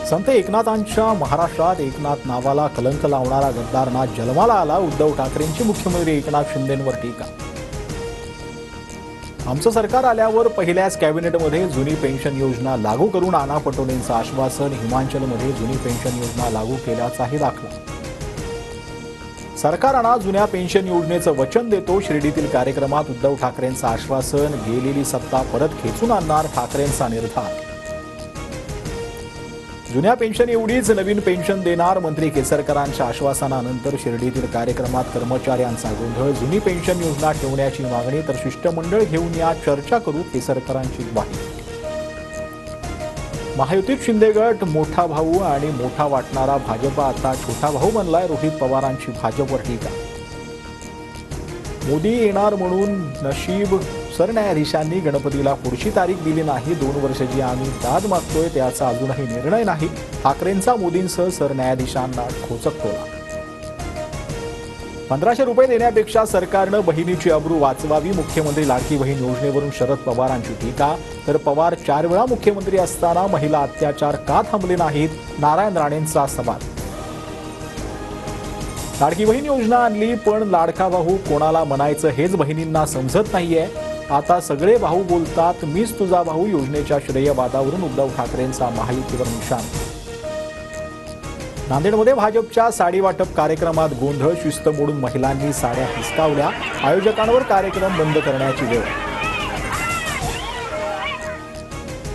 संत एकनाथांच्या महाराष्ट्रात एकनाथ नावाला कलंक लावणारा गद्दारना जन्माला आला. उद्धव ठाकरेंची मुख्यमंत्री एकनाथ शिंदेंवर टीका. आमचं सरकार आल्यावर पहिल्याच कॅबिनेटमध्ये जुनी पेन्शन योजना लागू करून नाना पटोलेंचं आश्वासन. हिमाचलमध्ये जुनी पेन्शन योजना लागू केल्याचाही दाखला. सरकारना जुन्या पेन्शन योजनेचं वचन देतो. शिर्डीतील कार्यक्रमात उद्धव ठाकरेंचं आश्वासन. गेलेली सत्ता परत खेचून आणणार ठाकरेंचा निर्धार. जुन्या पेन्शन एवढीच नवीन पेन्शन देणार. मंत्री केसरकरांच्या आश्वासनानंतर शिर्डीतील कार्यक्रमात कर्मचाऱ्यांचा गोंधळ. जुनी पेन्शन योजना ठेवण्याची मागणी तर शिष्टमंडळ घेऊन या चर्चा करू, केसरकरांची ग्वाही. महायुतीत शिंदे गट मोठा भाऊ आणि मोठा वाटणारा भाजप आता छोटा भाऊ बनलाय. रोहित पवारांची भाजपवर टीका. मोदी येणार म्हणून नशीब. सरन्यायाधीशांनी गणपतीला पुढची तारीख दिली नाही. 2 वर्ष जी आम्ही दाद मागतोय त्याचा अजूनही निर्णय नाही. ठाकरेंचा मोदींसह सरन्यायाधीशांना खोचक टोला. 1500 रुपये देण्यापेक्षा सरकारनं बहिणीची अब्रू वाचवावी. मुख्यमंत्री लाडकी बहीण योजनेवरून शरद पवारांची टीका. तर पवार 4 वेळा मुख्यमंत्री असताना महिला अत्याचार का थांबले नाहीत, नारायण राणेंचा सवाल. लाडकी बहीण योजना आणली पण लाडका भाऊ कोणाला म्हणायचं हेच बहिणींना समजत नाहीये. आता सगळे भाऊ बोलतात मीच तुझा भाऊ. योजनेच्या श्रेयवादावरून उद्धव ठाकरेंचा महायुतीवर निशाण. नांदेडमध्ये भाजपच्या साडी वाटप कार्यक्रमात गोंधळ. शिस्त मोडून महिलांनी साड्या हिसकावल्या. आयोजकांवर कार्यक्रम बंद करण्याची वेळ.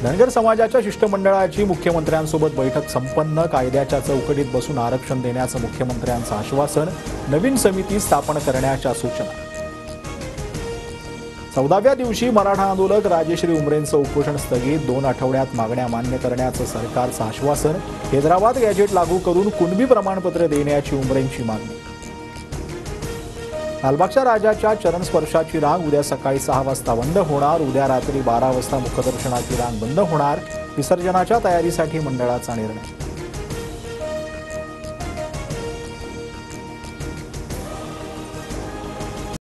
धनगर समाजाच्या शिष्टमंडळाची मुख्यमंत्र्यांसोबत बैठक संपन्न. कायद्याच्या चौकटीत बसून आरक्षण देण्याचं मुख्यमंत्र्यांचं आश्वासन. नवीन समिती स्थापन करण्याच्या सूचना. 14व्या दिवशी मराठा आंदोलक राजेश्री उमरेंचं उपोषण स्थगित. 2 आठवड्यात मागण्या मान्य करण्याचं सरकारचं आश्वासन. हैदराबाद गॅजेट लागू करून कुणबी प्रमाणपत्र देण्याची उमरेंची मागणी. लालबागच्या राजाच्या चरण स्पर्शाची रांग उद्या सकाळी 6 वाजता बंद होणार. उद्या रात्री 12 वाजता मुखदर्शनाची रांग बंद होणार. विसर्जनाच्या तयारीसाठी मंडळाचा निर्णय.